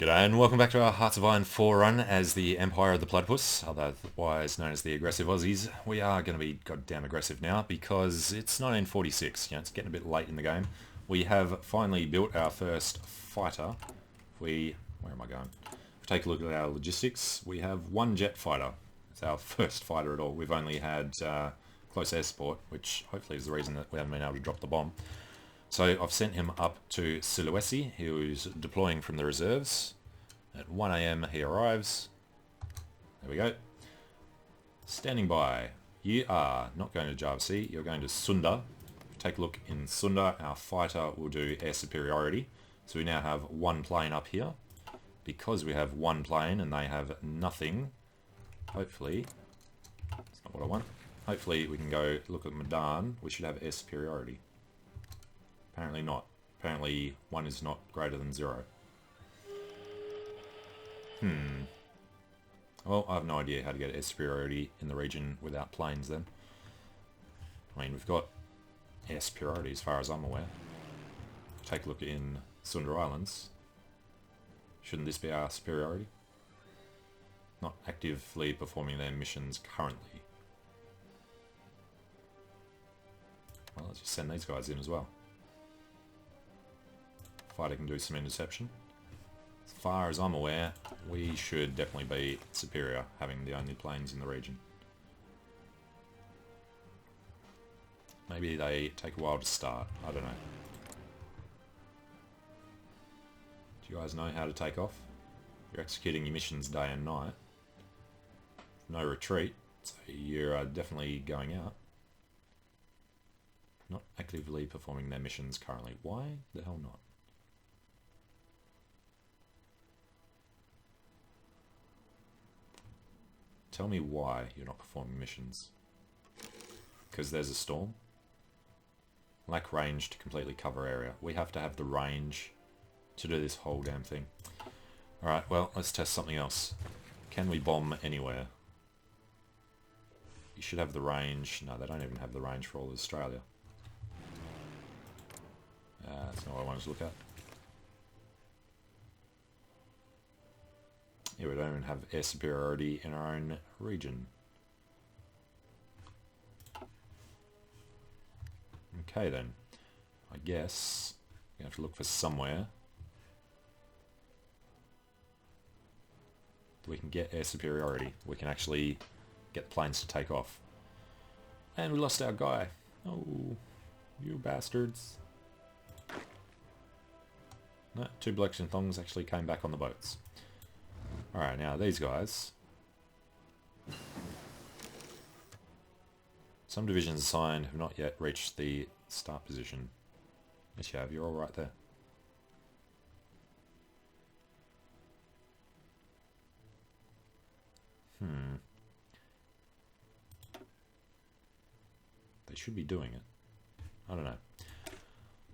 G'day and welcome back to our Hearts of Iron 4 run as the Empire of the Platypus, otherwise known as the aggressive Aussies. We are going to be goddamn aggressive now because it's 1946, it's getting a bit late in the game. We have finally built our first fighter. Where am I going? If we take a look at our logistics, we have one jet fighter. It's our first fighter at all. We've only had close air support, which hopefully is the reason that we haven't been able to drop the bomb. So I've sent him up to Sulawesi, who's deploying from the reserves. At 1 AM he arrives. There we go. Standing by. You are not going to Java Sea, you're going to Sunda. Take a look in Sunda, our fighter will do air superiority. So we now have one plane up here. Because we have one plane and they have nothing, hopefully, that's not what I want. Hopefully we can go look at Medan, we should have air superiority. Apparently not. Apparently 1 is not greater than 0. Well, I have no idea how to get air superiority in the region without planes then. I mean, we've got air superiority as far as I'm aware. Take a look in Sunda Islands. Shouldn't this be our superiority? Not actively performing their missions currently. Well, let's just send these guys in as well. Fighter can do some interception. As far as I'm aware, we should definitely be superior, having the only planes in the region. Maybe they take a while to start, I don't know. Do you guys know how to take off? You're executing your missions day and night. No retreat, so you're definitely going out. Not actively performing their missions currently. Why the hell not? Tell me why you're not performing missions. Because there's a storm? Lack range to completely cover area. We have to have the range to do this whole damn thing. Alright, well, let's test something else. Can we bomb anywhere? You should have the range. No, they don't even have the range for all of Australia. That's not what I wanted to look at. Yeah, we don't even have air superiority in our own region. Okay then. I guess we have to look for somewhere that we can get air superiority. We can actually get the planes to take off. And we lost our guy. Oh, you bastards. No, 2 blokes in thongs actually came back on the boats. Alright, now these guys. Some divisions assigned have not yet reached the start position. Yes you have, you're all right there. They should be doing it. I don't know.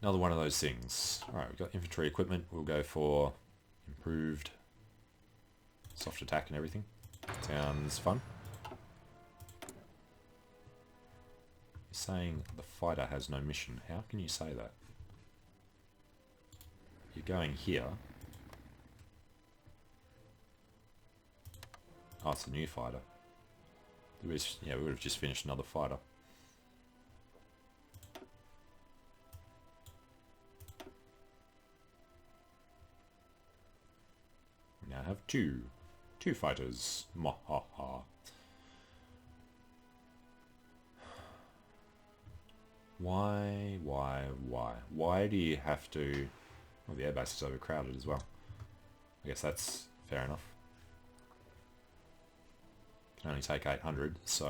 Another one of those things. Alright, we've got infantry equipment. We'll go for improved soft attack and everything. Sounds fun. You're saying the fighter has no mission. How can you say that? You're going here. Oh, it's a new fighter. Yeah, we would have just finished another fighter. We now have two fighters. Mahaha. Why do you have to... Well, the airbase is overcrowded as well. I guess that's fair enough. Can only take 800, so...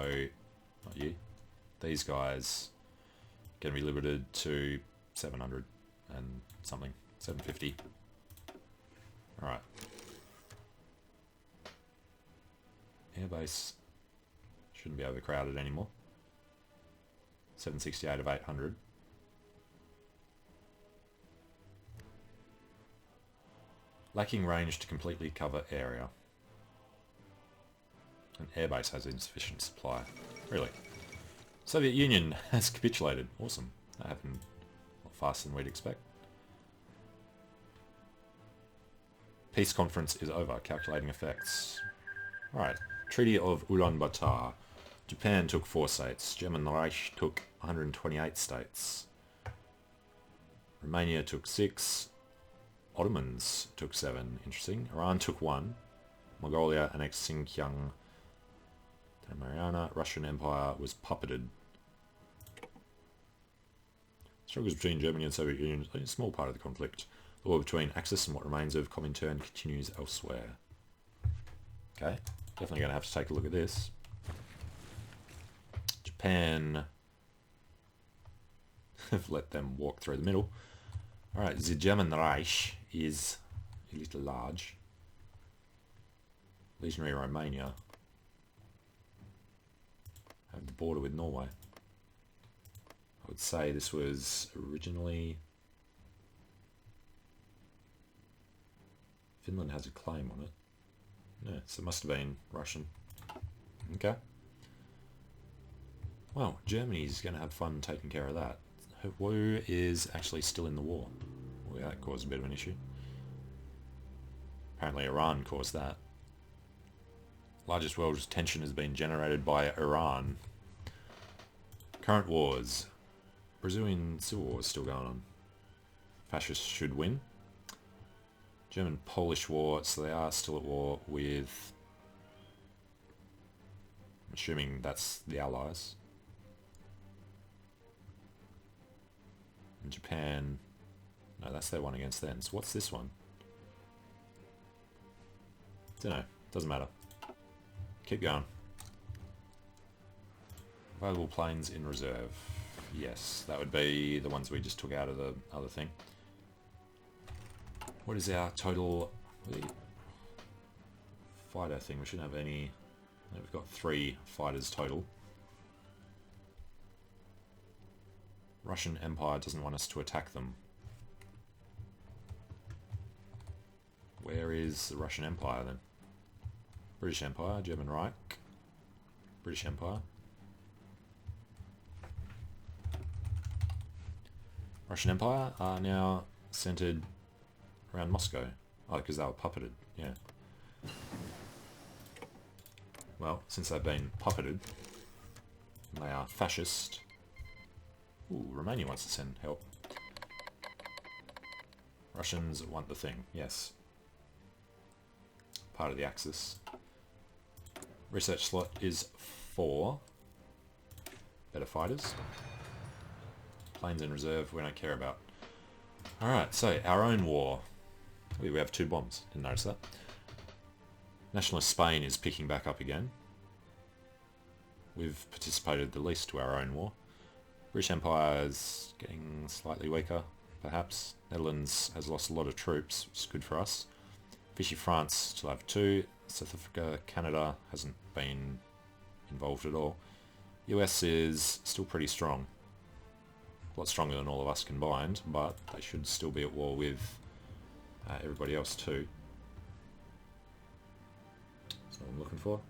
Not you. These guys can be limited to 700 and something. 750. Alright. Airbase shouldn't be overcrowded anymore. 768 of 800. Lacking range to completely cover area. An airbase has insufficient supply. Really? Soviet Union has capitulated. Awesome. That happened a lot faster than we'd expect. Peace conference is over. Calculating effects. Alright. Treaty of Ulaanbaatar. Japan took 4 states. German Reich took 128 states. Romania took 6. Ottomans took 7. Interesting. Iran took 1. Mongolia annexed Xinjiang. Mariana. Russian Empire was puppeted. Struggles between Germany and Soviet Union is a small part of the conflict. The war between Axis and what remains of Comintern continues elsewhere. Okay, definitely going to have to take a look at this. Japan have let them walk through the middle. Alright, the German Reich is a little large. Legionary Romania have the border with Norway. I would say this was originally... Finland has a claim on it. Yeah, so it must have been Russian. Okay. Well, Germany's going to have fun taking care of that. HoI is actually still in the war. Well, that caused a bit of an issue. Apparently Iran caused that. Largest world tension has been generated by Iran. Current wars. Brazilian civil war is still going on. Fascists should win. German-Polish war, so they are still at war with... I'm assuming that's the Allies. And Japan... No, that's their one against them. So what's this one? Dunno. Doesn't matter. Keep going. Available planes in reserve. Yes, that would be the ones we just took out of the other thing. What is our total fighter thing? We shouldn't have any. We've got 3 fighters total. Russian Empire doesn't want us to attack them. Where is the Russian Empire then? British Empire, German Reich, British Empire. Russian Empire are now centered around Moscow. Oh, because they were puppeted, yeah. Well, since they've been puppeted, they are fascist. Ooh, Romania wants to send help. Russians want the thing, yes. Part of the Axis. Research slot is 4. Better fighters. Planes in reserve, we don't care about. Alright, so our own war. We have 2 bombs, didn't notice that. Nationalist Spain is picking back up again. We've participated the least to our own war. British Empire is getting slightly weaker, perhaps. Netherlands has lost a lot of troops, which is good for us. Vichy France still have 2. South Africa, Canada hasn't been involved at all. US is still pretty strong. A lot stronger than all of us combined, but they should still be at war with everybody else too. That's what I'm looking for.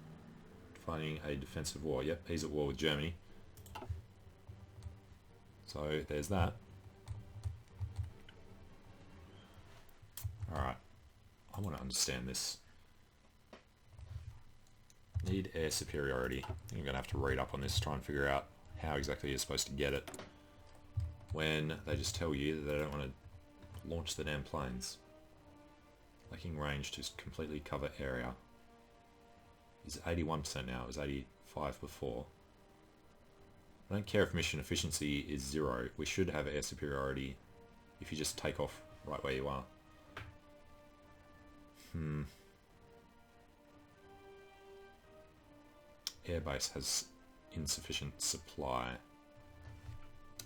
Finding a defensive war. Yep, he's at war with Germany. So there's that. Alright. I want to understand this. Need air superiority. I think I'm going to have to read up on this to try and figure out how exactly you're supposed to get it when they just tell you that they don't want to launch the damn planes. Lacking range to completely cover area. Is 81% now, it was 85 before. I don't care if mission efficiency is 0. We should have air superiority if you just take off right where you are. Airbase has insufficient supply.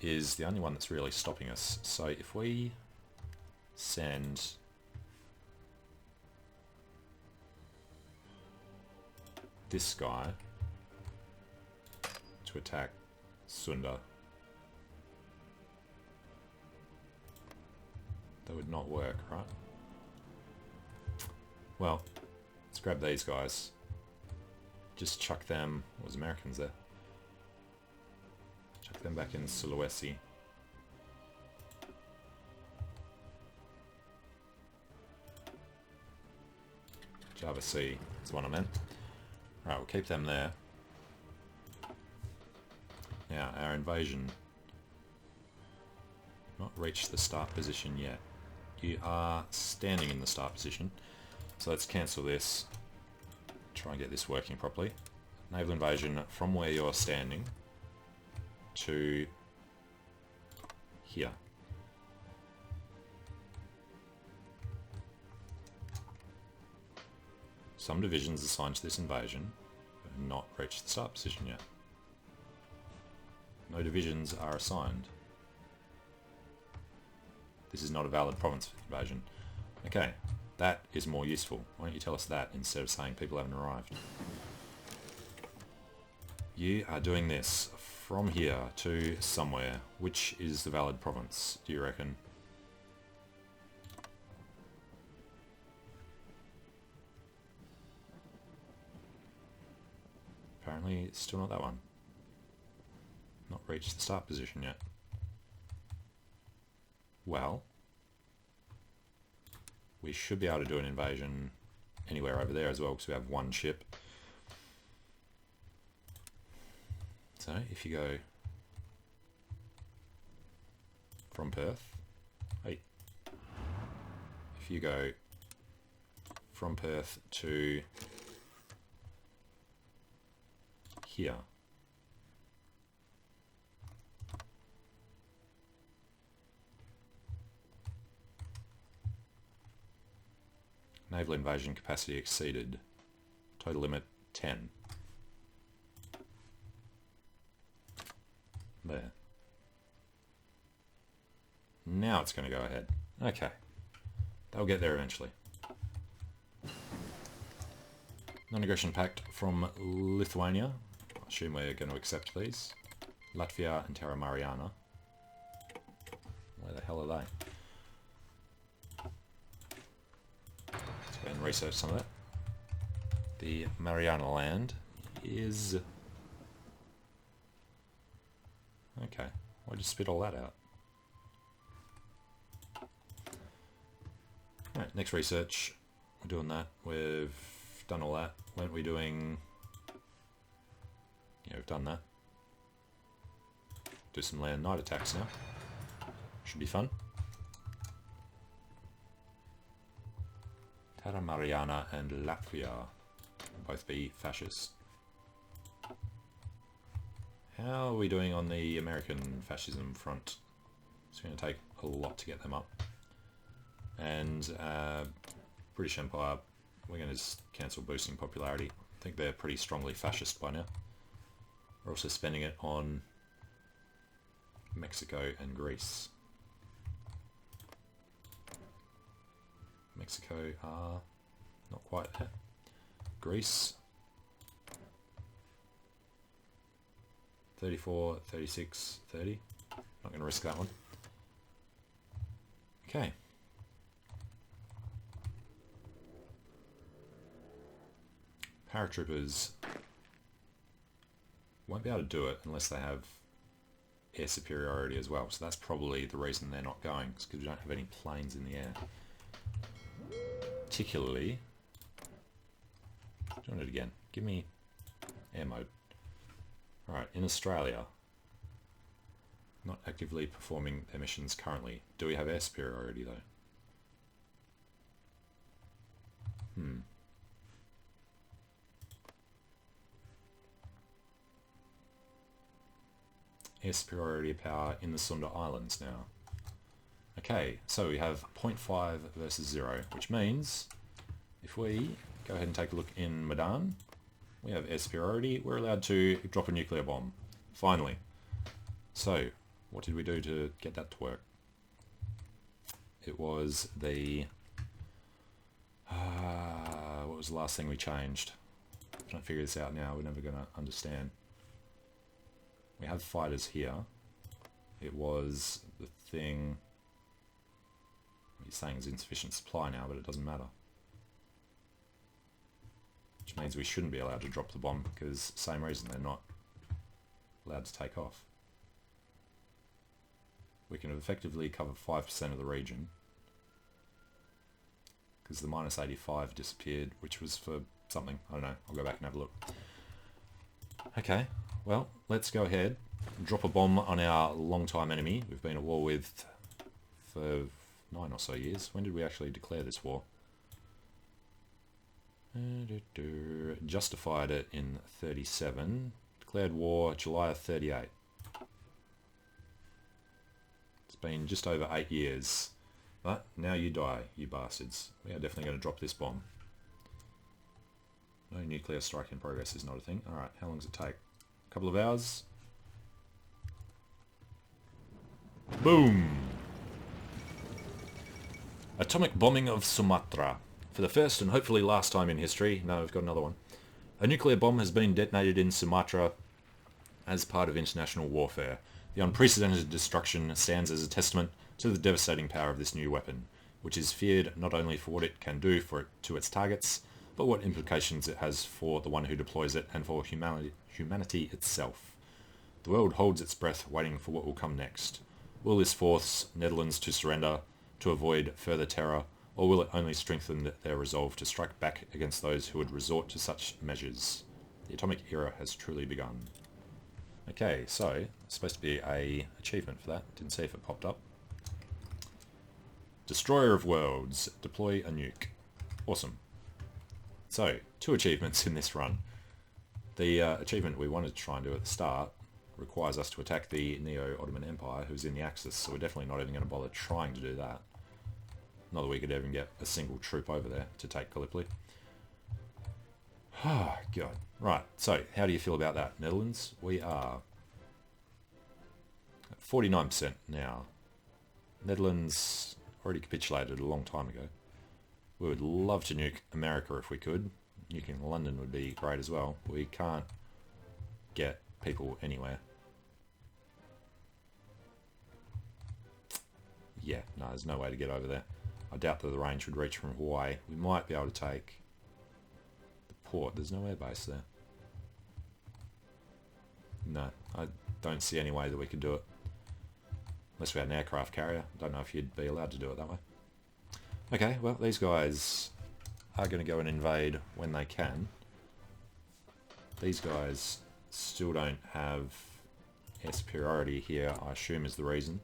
Is the only one that's really stopping us. So if we send this guy to attack Sunda, that would not work, right? Well, let's grab these guys. Just chuck them... What was Americans there? Chuck them back in Sulawesi. Java C is what I meant. Right, we'll keep them there. Now, our invasion... not reached the start position yet. You are standing in the start position. So let's cancel this. Try and get this working properly. Naval invasion from where you're standing to here. Some divisions assigned to this invasion have not reached the start position yet. No divisions are assigned. This is not a valid province for invasion. Okay, that is more useful. Why don't you tell us that instead of saying people haven't arrived? You are doing this from here to somewhere. Which is the valid province, do you reckon? Apparently it's still not that one. Not reached the start position yet. Well, we should be able to do an invasion anywhere over there as well because we have one ship. So if you go from Perth, hey, if you go from Perth to here, naval invasion capacity exceeded, total limit 10. There. Now it's going to go ahead. Okay. They'll get there eventually. Non-aggression pact from Lithuania. I assume we're going to accept these. Latvia and Terra Mariana. Where the hell are they? Let's go and research some of that. The Mariana land is... okay, why'd you spit all that out? Alright, next research. We're doing that. We've done all that. Weren't we doing... yeah, we've done that. Do some land night attacks now. Should be fun. Terra Mariana and Latvia will both be fascist. How are we doing on the American fascism front? It's going to take a lot to get them up. And British Empire, we're going to just cancel boosting popularity. I think they're pretty strongly fascist by now. We're also spending it on Mexico and Greece. Mexico are not quite there. Greece, 34, 36, 30. Not going to risk that one. Okay. Paratroopers won't be able to do it unless they have air superiority as well. So that's probably the reason they're not going, because we don't have any planes in the air. Particularly... doing it again. Give me air mode. Alright, in Australia, not actively performing their missions currently. Do we have air superiority though? Air superiority power in the Sunda Islands now. Okay, so we have 0.5 versus 0, which means if we go ahead and take a look in Medan, we have air superiority. We're allowed to drop a nuclear bomb. Finally. So, what did we do to get that to work? It was the... what was the last thing we changed? Trying to figure this out now. We're never going to understand. We have fighters here. It was the thing... he's saying is insufficient supply now, but it doesn't matter. Which means we shouldn't be allowed to drop the bomb, because same reason they're not allowed to take off. We can effectively cover 5% of the region. because the minus 85 disappeared, which was for something. I don't know. I'll go back and have a look. Okay, well, let's go ahead and drop a bomb on our long-time enemy we've been at war with for 9 or so years. When did we actually declare this war? Justified it in 37. Declared war July of 38. It's been just over 8 years. But now you die, you bastards. We are definitely going to drop this bomb. No nuclear strike in progress is not a thing. Alright, how long does it take? A couple of hours? Boom! Atomic bombing of Sumatra. For the first and hopefully last time in history, no, we've got another one. A nuclear bomb has been detonated in Sumatra as part of international warfare. The unprecedented destruction stands as a testament to the devastating power of this new weapon, which is feared not only for what it can do to its targets, but what implications it has for the one who deploys it and for humanity itself. The world holds its breath waiting for what will come next. Will this force Netherlands to surrender, to avoid further terror, or will it only strengthen their resolve to strike back against those who would resort to such measures? The atomic era has truly begun. Okay, so, it's supposed to be a achievement for that. Didn't see if it popped up. Destroyer of Worlds. Deploy a nuke. Awesome. So, 2 achievements in this run. The achievement we wanted to try and do at the start requires us to attack the Neo-Ottoman Empire, who's in the Axis, so we're definitely not even going to bother trying to do that. Not that we could even get a single troop over there to take Gallipoli. Oh, God. Right, so how do you feel about that, Netherlands? We are at 49% now. Netherlands already capitulated a long time ago. We would love to nuke America if we could. Nuking London would be great as well. We can't get people anywhere. Yeah, no, there's no way to get over there. I doubt that the range would reach from Hawaii. We might be able to take the port. There's no air base there. No, I don't see any way that we could do it. Unless we had an aircraft carrier. Don't know if you'd be allowed to do it that way. Okay, well, these guys are going to go and invade when they can. These guys still don't have air superiority here, I assume is the reason.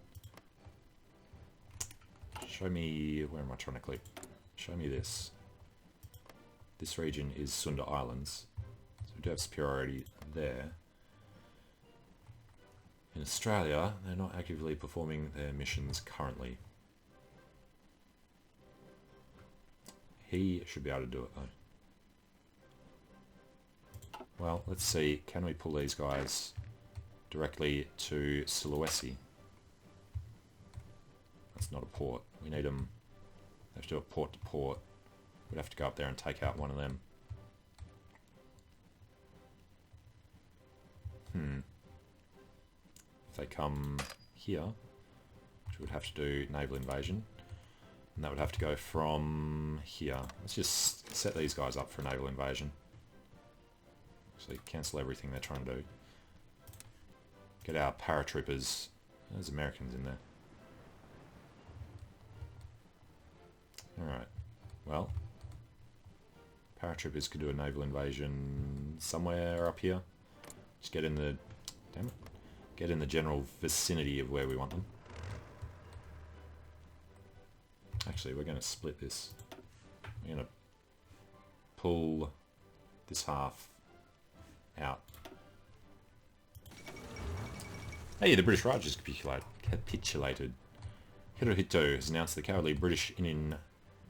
Show me... where am I trying to click? Show me this. This region is Sunda Islands. So we do have superiority there. In Australia, they're not actively performing their missions currently. He should be able to do it though. Well, let's see. Can we pull these guys directly to Sulawesi? That's not a port. We need them. They have to do a port to port. We'd have to go up there and take out one of them. If they come here, which would have to do naval invasion, and that would have to go from here. Let's just set these guys up for a naval invasion. Actually, cancel everything they're trying to do. Get our paratroopers. There's Americans in there. Alright, well, paratroopers could do a naval invasion somewhere up here. Just get in the, damn it, get in the general vicinity of where we want them. Actually, we're going to split this. We're going to pull this half out. Hey, the British Raj has capitulated. Hirohito has announced the cowardly British Indian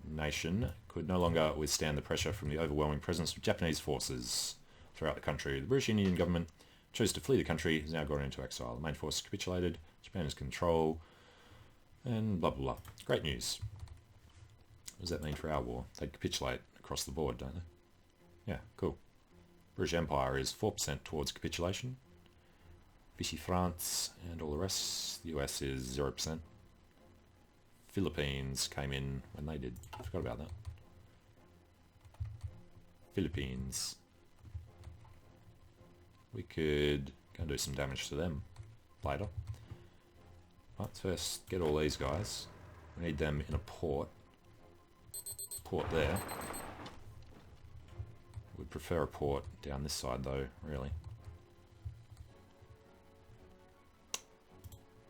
nation could no longer withstand the pressure from the overwhelming presence of Japanese forces throughout the country. The British Indian government chose to flee the country, has now gone into exile. The main force capitulated, Japan is control, and blah blah blah. Great news. What does that mean for our war? They'd capitulate across the board, don't they? Yeah, cool. British Empire is 4% towards capitulation. Vichy France and all the rest. The US is 0%. Philippines came in when they did. I forgot about that. Philippines. We could go and do some damage to them later. Let's first get all these guys. We need them in a port. port there. We'd prefer a port down this side though, really.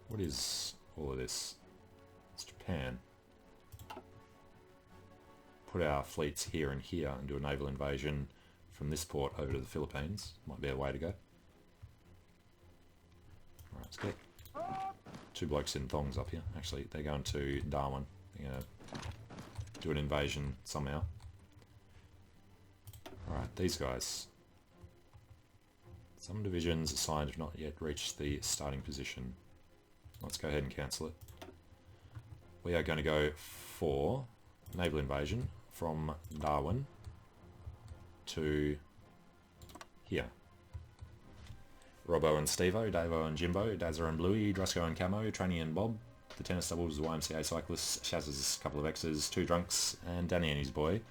What is all of this? It's Japan. Put our fleets here and here and do a naval invasion from this port over to the Philippines. Might be a way to go. Alright, let's go. Two blokes in thongs up here. Actually, they're going to Darwin. They're going to do an invasion somehow. Alright, these guys. Some divisions assigned have not yet reached the starting position. Let's go ahead and cancel it. We are going to go for naval invasion from Darwin to here. Robbo and Stevo, Davo and Jimbo, Dazza and Bluey, Drusco and Camo, Tranny and Bob, the tennis doubles, YMCA cyclists, Shaz's couple of X's, two drunks, and Danny and his boy.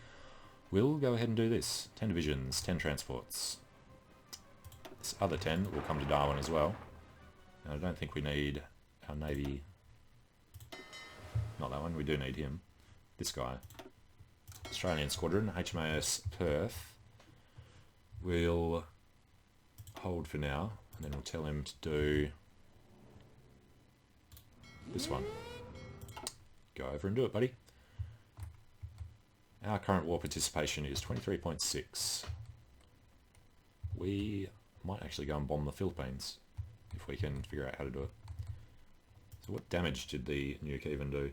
We'll go ahead and do this. 10 divisions, 10 transports. This other 10 will come to Darwin as well. Now, I don't think we need our navy. Not that one, we do need him. This guy. Australian Squadron, HMAS Perth. We'll hold for now, and then we'll tell him to do this one. Go over and do it, buddy. Our current war participation is 23.6. We might actually go and bomb the Philippines, if we can figure out how to do it. So what damage did the nuke even do?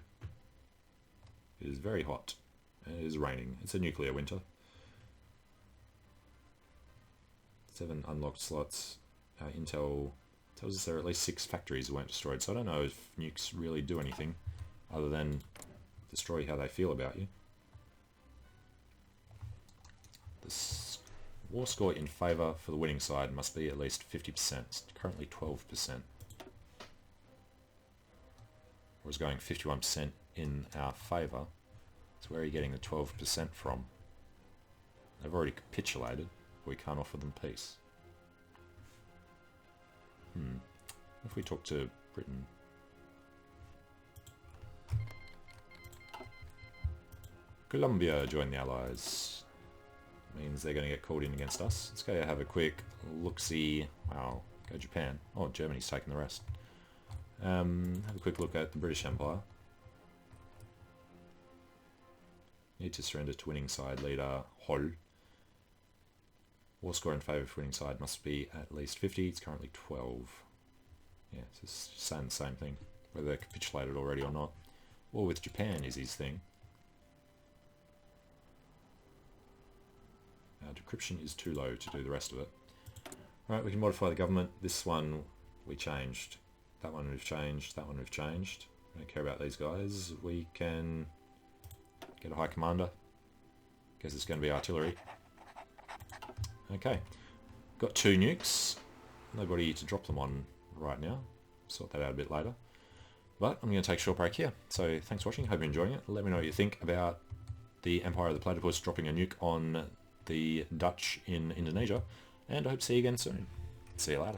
It is very hot. It is raining. It's a nuclear winter. 7 unlocked slots. Intel tells us there are at least 6 factories that weren't destroyed, so I don't know if nukes really do anything other than destroy how they feel about you. The war score in favour for the winning side must be at least 50%. It's currently 12%. Whereas going 51% in our favour. So where are you getting the 12% from? They've already capitulated. We can't offer them peace. If we talk to Britain. Colombia joined the Allies. Means they're going to get called in against us. Let's go have a quick look-see. Wow, go Japan. Oh, Germany's taking the rest. Have a quick look at the British Empire. Need to surrender to winning side leader HoI. War score in favour of winning side must be at least 50. It's currently 12. Yeah, it's just saying the same thing, whether they're capitulated already or not. War with Japan is his thing. Decryption is too low to do the rest of it. Alright, we can modify the government. This one we changed. That one we've changed. That one we've changed. We don't care about these guys. We can get a high commander. Guess it's going to be artillery. Okay. Got 2 nukes. Nobody to drop them on right now. Sort that out a bit later. But I'm going to take a short break here. So thanks for watching. Hope you're enjoying it. Let me know what you think about the Empire of the Platypus dropping a nuke on the Dutch in Indonesia. And I hope to see you again soon. See you later.